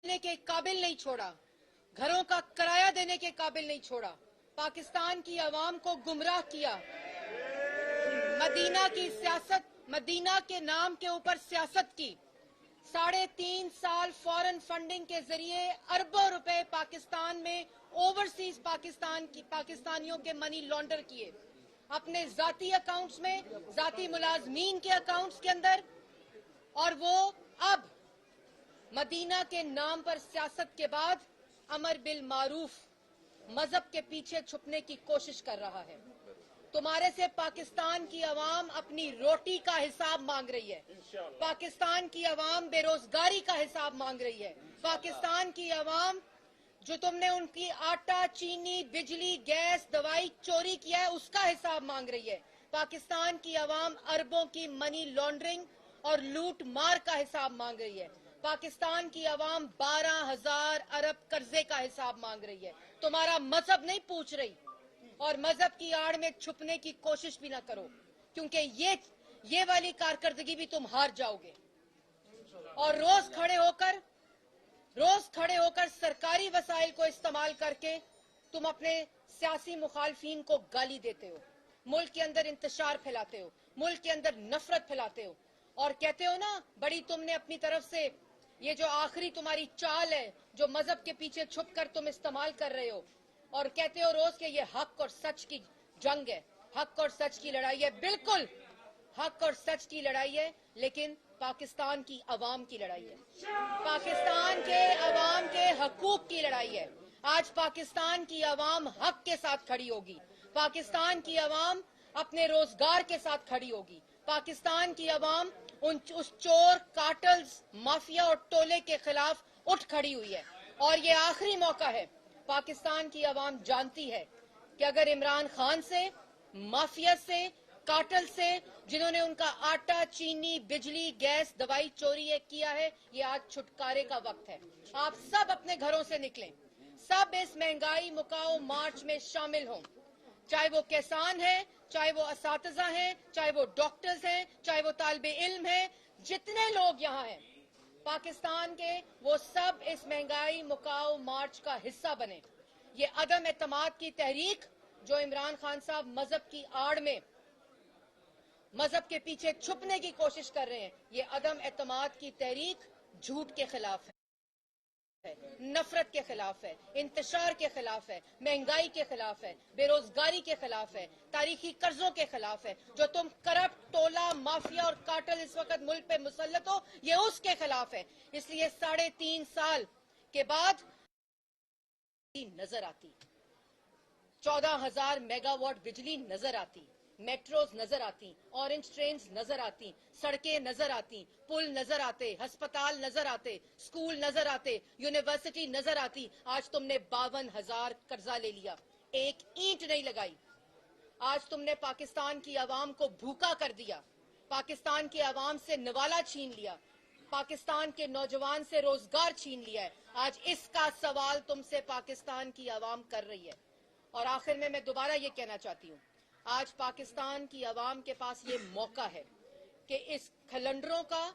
देने के काबिल नहीं छोड़ा, घरों का किराया देने के काबिल नहीं छोड़ा, पाकिस्तान की आवाम को गुमराह किया, मदीना की सियासत, मदीना के नाम के ऊपर सियासत की, 3.5 साल फॉरेन फंडिंग के जरिए अरबों रुपए पाकिस्तान में ओवरसीज पाकिस्तानियों के मनी लॉन्डर किए, अपने जाती अकाउंट्स में, जाती मुलाजमीन के अकाउंट्स के अंदर, और वो अब मदीना के नाम पर सियासत के बाद अमर बिल मारूफ मजहब के पीछे छुपने की कोशिश कर रहा है। तुम्हारे से पाकिस्तान की आवाम अपनी रोटी का हिसाब मांग रही है, पाकिस्तान की आवाम बेरोजगारी का हिसाब मांग रही है, पाकिस्तान की आवाम जो तुमने उनकी आटा, चीनी, बिजली, गैस, दवाई चोरी किया है उसका हिसाब मांग रही है, पाकिस्तान की आवाम अरबों की मनी लॉन्ड्रिंग और लूट मार का हिसाब मांग रही है, पाकिस्तान की आवाम 12,000 अरब कर्जे का हिसाब मांग रही है। तुम्हारा मजहब नहीं पूछ रही, और मजहब की आड़ में छुपने की कोशिश भी ना करो, क्योंकि ये वाली कारकर्दगी भी तुम हार जाओगे। और रोज खड़े होकर सरकारी वसाइल को इस्तेमाल करके तुम अपने सियासी मुखालफीन को गाली देते हो, मुल्क के अंदर इंतशार फैलाते हो, मुल्क के अंदर नफरत फैलाते हो, और कहते हो ना बड़ी तुमने अपनी तरफ से ये जो आखिरी तुम्हारी चाल है जो मजहब के पीछे छुप कर तुम इस्तेमाल कर रहे हो, और कहते हो रोज के ये हक और सच की जंग है, हक और सच की लड़ाई है। बिल्कुल हक और सच की लड़ाई है, लेकिन पाकिस्तान की अवाम की लड़ाई है, पाकिस्तान के अवाम के हकूक की लड़ाई है। आज पाकिस्तान की अवाम हक के साथ खड़ी होगी, पाकिस्तान की अवाम अपने रोजगार के साथ खड़ी होगी, पाकिस्तान की अवाम उस चोर, कार्टल्स, माफिया और टोले के खिलाफ उठ खड़ी हुई है। और ये आखिरी मौका है, पाकिस्तान की अवाम जानती है कि अगर इमरान खान से, माफिया से, कार्टल से, जिन्होंने उनका आटा, चीनी, बिजली, गैस, दवाई चोरी किया है, ये आज छुटकारे का वक्त है। आप सब अपने घरों से निकलें, सब इस महंगाई मुकाओ मार्च में शामिल हों, चाहे वो किसान है, चाहे वो असातिज़ा हैं, चाहे वो डॉक्टर्स हैं, चाहे वो तालिबे इल्म हैं, जितने लोग यहाँ हैं पाकिस्तान के, वो सब इस महंगाई मुकाओ मार्च का हिस्सा बने। ये अदम एतमाद की तहरीक जो इमरान खान साहब मजहब की आड़ में, मजहब के पीछे छुपने की कोशिश कर रहे हैं, ये अदम एतमाद की तहरीक झूठ के खिलाफ है, नफरत के खिलाफ है, इंतशार के खिलाफ है, महंगाई के खिलाफ है, बेरोजगारी के खिलाफ है, तारीखी कर्जों के खिलाफ है। जो तुम करप्ट टोला, माफिया और कार्टल इस वक्त मुल्क पे मुसल्लत हो, ये उसके खिलाफ है। इसलिए 3.5 साल के बाद नजर आती, 14,000 मेगावाट बिजली नजर आती, मेट्रोज नजर आती, ऑरेंज ट्रेन्स नजर आती, सड़कें नजर आती, पुल नजर आते, अस्पताल नजर आते, स्कूल नजर आते, यूनिवर्सिटी नजर आती। आज तुमने 52,000 कर्जा ले लिया, एक ईंट नहीं लगाई। आज तुमने पाकिस्तान की आवाम को भूखा कर दिया, पाकिस्तान की आवाम से निवाला छीन लिया, पाकिस्तान के नौजवान से रोजगार छीन लिया है। आज इसका सवाल तुमसे पाकिस्तान की आवाम कर रही है। और आखिर में मैं दोबारा ये कहना चाहती हूँ, आज पाकिस्तान की आवाम के पास ये मौका है कि इस खलंडरों का,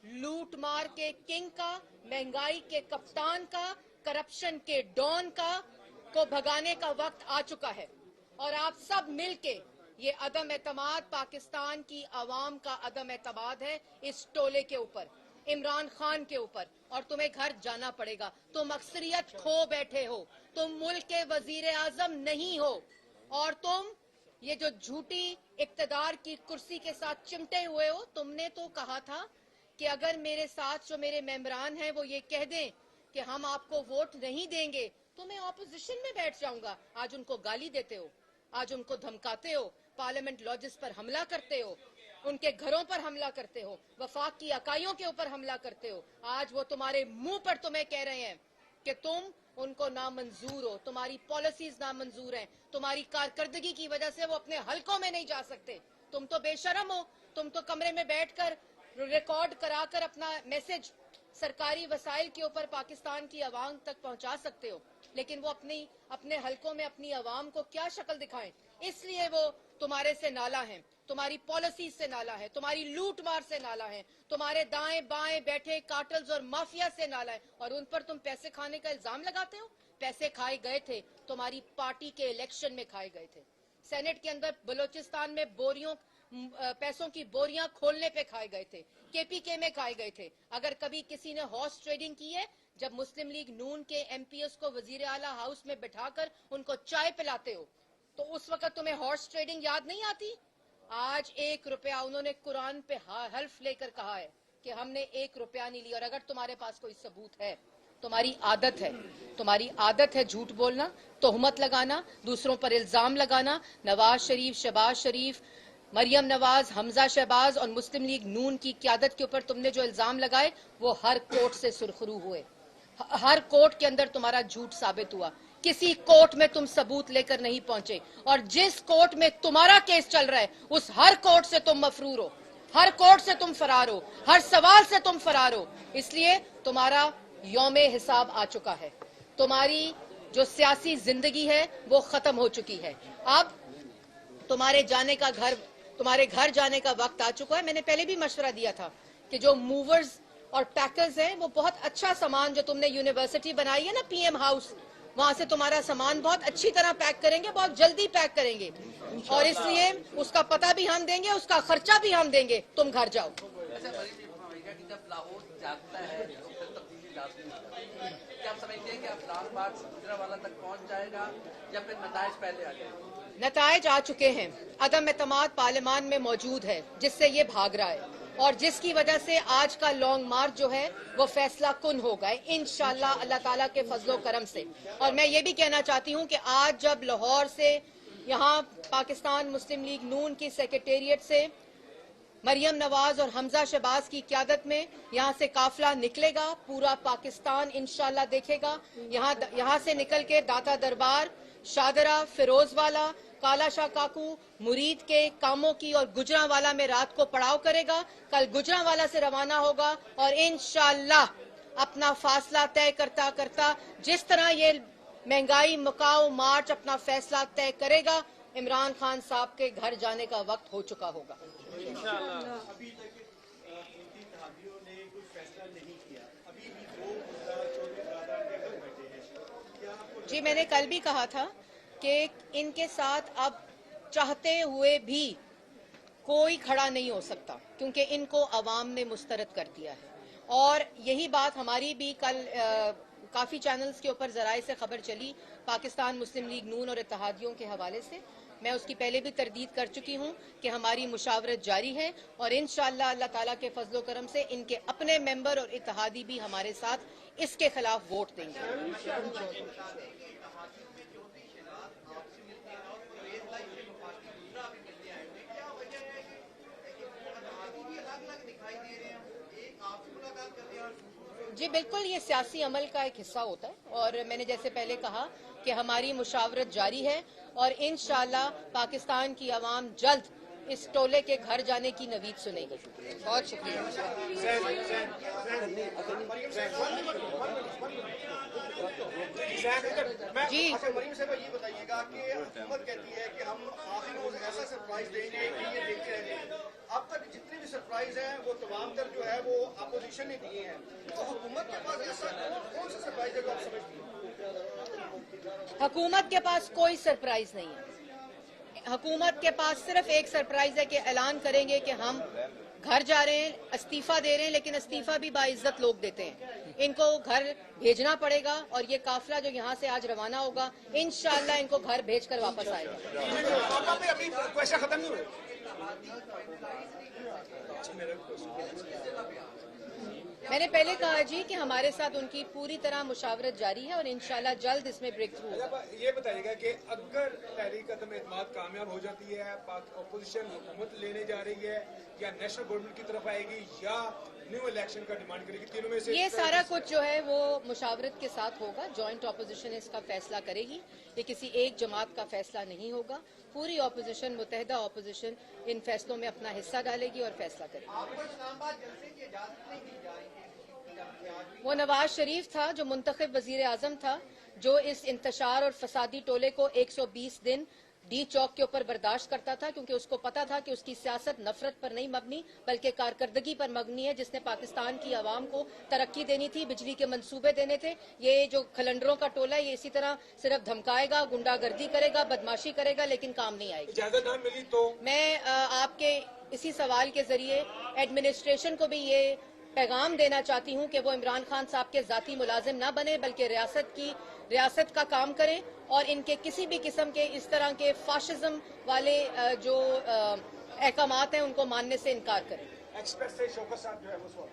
लूट मार के किंग का, महंगाई के कप्तान का, करप्शन के डॉन का को भगाने का वक्त आ चुका है। और आप सब मिलके, ये अदम एतमाद पाकिस्तान की आवाम का अदम एतमाद है इस टोले के ऊपर, इमरान खान के ऊपर, और तुम्हें घर जाना पड़ेगा। तुम अक्सरियत खो बैठे हो, तुम मुल्क के वजीर आजम नहीं हो, और तुम ये जो झूठी इक्तदार की कुर्सी के साथ चिमटे हुए हो। तुमने तो कहा था कि अगर मेरे साथ जो मेरे मेंबरान हैं वो ये कह दें कि हम आपको वोट नहीं देंगे तो मैं ऑपोजिशन में बैठ जाऊंगा। आज उनको गाली देते हो, आज उनको धमकाते हो, पार्लियामेंट लॉजेस पर हमला करते हो, उनके घरों पर हमला करते हो, वफाक की इकाइयों के ऊपर हमला करते हो। आज वो तुम्हारे मुंह पर तुम्हें कह रहे हैं कि तुम उनको नामंजूर हो, तुम्हारी पॉलिसीज नामंजूर हैं, तुम्हारी कारकर्दगी की वजह से वो अपने हलकों में नहीं जा सकते। तुम तो बेशरम हो, तुम तो कमरे में बैठकर रिकॉर्ड कराकर अपना मैसेज सरकारी वसाइल के ऊपर पाकिस्तान की आवाम तक पहुंचा सकते हो, लेकिन वो अपने हलकों में अपनी आवाम को क्या शक्ल दिखाएं। इसलिए वो तुम्हारे से नाला हैं, तुम्हारी पॉलिसी से नाला है, तुम्हारी लूट मार से नाला है, तुम्हारे दाएं बाएं बैठे कार्टल्स और माफिया से नाला है, और उन पर तुम पैसे खाने का इल्जाम लगाते हो। पैसे खाए गए थे, तुम्हारी पार्टी के इलेक्शन में खाए गए थे। सेनेट के अंदर बलूचिस्तान में पैसों की बोरियां खोलने पे खाए गए थे, केपीके में खाए गए थे। अगर कभी किसी ने हॉर्स ट्रेडिंग की है, जब मुस्लिम लीग नून के एमपीएस को वजीर आला हाउस में बिठाकर उनको चाय पिलाते हो, तो उस वक्त तुम्हें हॉर्स ट्रेडिंग याद नहीं आती? आज 1 रुपया उन्होंने कुरान पे हल्फ लेकर कहा है कि हमने 1 रुपया नहीं लिया। और अगर तुम्हारे पास कोई सबूत है, तुम्हारी आदत है झूठ बोलना, तोहमत लगाना, दूसरों पर इल्जाम लगाना। नवाज शरीफ, शहबाज शरीफ, मरियम नवाज, हमजा शहबाज और मुस्लिम लीग नून की क़यादत के ऊपर तुमने जो इल्जाम लगाए, वो हर कोर्ट से सुरखरू हुए, हर कोर्ट के अंदर तुम्हारा झूठ साबित हुआ। किसी कोर्ट में तुम सबूत लेकर नहीं पहुंचे, और जिस कोर्ट में तुम्हारा केस चल रहा है, उस हर कोर्ट से तुम मफरूर हो, हर कोर्ट से तुम फरार हो, हर सवाल से तुम फरार हो। इसलिए तुम्हारा यौमे हिसाब आ चुका है। तुम्हारी जो सियासी जिंदगी है वो खत्म हो चुकी है। अब तुम्हारे घर जाने का वक्त आ चुका है। मैंने पहले भी मशवरा दिया था कि जो मूवर्स और पैकर्स हैं, वो बहुत अच्छा सामान जो तुमने यूनिवर्सिटी बनाई है ना, पीएम हाउस, वहां से तुम्हारा सामान बहुत अच्छी तरह पैक करेंगे, बहुत जल्दी पैक करेंगे, और इसलिए उसका पता भी हम देंगे, उसका खर्चा भी हम देंगे। तुम घर जाओ। जब लाहौर जागता है तो फिर तब्दीली लाज़मी है। क्या आप समझते हैं कि इस्लामाबाद गुजरांवाला तक पहुंच जाएगा या फिर नताइज पहले आ जाएंगे? नताइज आ चुके हैं। अदम एतमाद पार्लियामान में मौजूद है, जिससे ये भाग रहा है, और जिसकी वजह से आज का लॉन्ग मार्च जो है वो फैसला कुन होगा इंशाअल्लाह, अल्लाह ताला के फजलो करम से। और मैं ये भी कहना चाहती हूँ कि आज जब लाहौर से यहाँ पाकिस्तान मुस्लिम लीग नून की सेक्रेटेरिएट से मरियम नवाज और हमजा शहबाज की क़यादत में यहाँ से काफिला निकलेगा, पूरा पाकिस्तान इंशाअल्लाह देखेगा। यहाँ से निकल के दाता दरबार, शादरा, फिरोजवाला, काला शाह काकू, मुरीद के कामों की और गुजरांवाला में रात को पड़ाव करेगा। कल गुजरांवाला से रवाना होगा और इंशाअल्लाह अपना फासला तय करता करता, जिस तरह ये महंगाई मुकाओ मार्च अपना फैसला तय करेगा, इमरान खान साहब के घर जाने का वक्त हो चुका होगा। अभी तक इत्तेहादियों ने कोई फैसला नहीं किया, अभी भी 2 बैठे हैं। जी, मैंने कल भी कहा था कि इनके साथ अब चाहते हुए भी कोई खड़ा नहीं हो सकता, क्योंकि इनको अवाम ने मुस्तरद कर दिया है। और यही बात हमारी भी कल काफ़ी चैनल्स के ऊपर ज़राए से खबर चली, पाकिस्तान मुस्लिम लीग नून और इत्तेहादियों के हवाले से। मैं उसकी पहले भी तरदीद कर चुकी हूँ कि हमारी मुशावरत जारी है, और इंशाअल्लाह अल्लाह ताला के फजलो करम से इनके अपने मेंबर और इत्तेहादी भी हमारे साथ इसके खिलाफ वोट देंगे। जी बिल्कुल, ये सियासी अमल का एक हिस्सा होता है, और मैंने जैसे पहले कहा कि हमारी मुशावरत जारी है, और इंशाअल्लाह पाकिस्तान की आवाम जल्द इस टोले के घर जाने की नवीद सुनेगी। बहुत शुक्रिया। जी, मरीम साहब ये बताइएगा कि हुकूमत कहती है कि हम आखिर में ऐसा सरप्राइज देंगे कि ये देखते रहेंगे। अब तक जितने भी सरप्राइज हैं वो तमाम तर जो है वो अपोजिशन ने दिए हैं, तो हुकूमत के पास ऐसा कौन सा सरप्राइज है जो आप समझती हैं? हुकूमत के पास कोई सरप्राइज नहीं है। हुकूमत के पास सिर्फ एक सरप्राइज है कि ऐलान करेंगे कि हम घर जा रहे हैं, इस्तीफा दे रहे हैं, लेकिन इस्तीफा भी बाइज्जत लोग देते हैं। इनको घर भेजना पड़ेगा, और ये काफिला जो यहाँ से आज रवाना होगा, इंशाअल्लाह इनको घर भेजकर वापस आएगा। मैंने पहले कहा जी कि हमारे साथ उनकी पूरी तरह मुशावरत जारी है, और इंशाअल्लाह जल्द इसमें ब्रेक थ्रू होगा। ये बताइएगा कि अगर तहरीक अदम एतमाद कामयाब हो जाती है, अपोजिशन हुकूमत लेने जा रही है, या नेशनल गवर्नमेंट की तरफ आएगी, या न्यू इलेक्शन का डिमांड करेगी, तीनों में से ये सारा कुछ जो है वो मुशावरत के साथ होगा। जॉइंट अपोजिशन इसका फैसला करेगी, ये किसी एक जमात का फैसला नहीं होगा। पूरी अपोजिशन, मुत्तहिदा अपोजिशन इन फैसलों में अपना हिस्सा डालेगी और फैसला करेगी। वो नवाज शरीफ था जो मुंतखब वजीर आजम था, जो इस इंतशार और फसादी टोले को 120 दिन डी चौक के ऊपर बर्दाश्त करता था, क्योंकि उसको पता था कि उसकी सियासत नफरत पर नहीं मबनी बल्कि कारकर्दगी पर मबनी है, जिसने पाकिस्तान की आवाम को तरक्की देनी थी, बिजली के मंसूबे देने थे। ये जो खलंडरों का टोला है ये इसी तरह सिर्फ धमकाएगा, गुंडागर्दी करेगा, बदमाशी करेगा, लेकिन काम नहीं आएगी। इजाजत ना मिली तो मैं आपके इसी सवाल के जरिए एडमिनिस्ट्रेशन को भी ये पैगाम देना चाहती हूं कि वो इमरान खान साहब के ज़ाती मुलाजिम ना बने, बल्कि रियासत का काम करें और इनके किसी भी किस्म के इस तरह के फाशिज्म वाले जो अहकामात हैं उनको मानने से इनकार करें। एक्सप्रेस से शौकत साहब जो है वो सवाल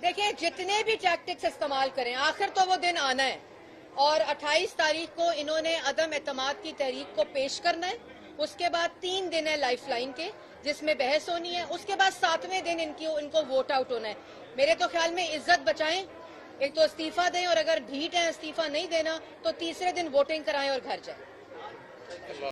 देखिए, जितने भी टैक्टिक्स इस्तेमाल करें, आखिर तो वो दिन आना है और 28 तारीख को इन्होंने अदम एतमाद की तहरीक को पेश करना है। उसके बाद 3 दिन है लाइफलाइन के जिसमें बहस होनी है। उसके बाद 7वें दिन इनको वोट आउट होना है। मेरे तो ख्याल में इज्जत बचाएं, एक तो इस्तीफा दें और अगर ढीठ है इस्तीफा नहीं देना तो तीसरे दिन वोटिंग कराएं और घर जाएं।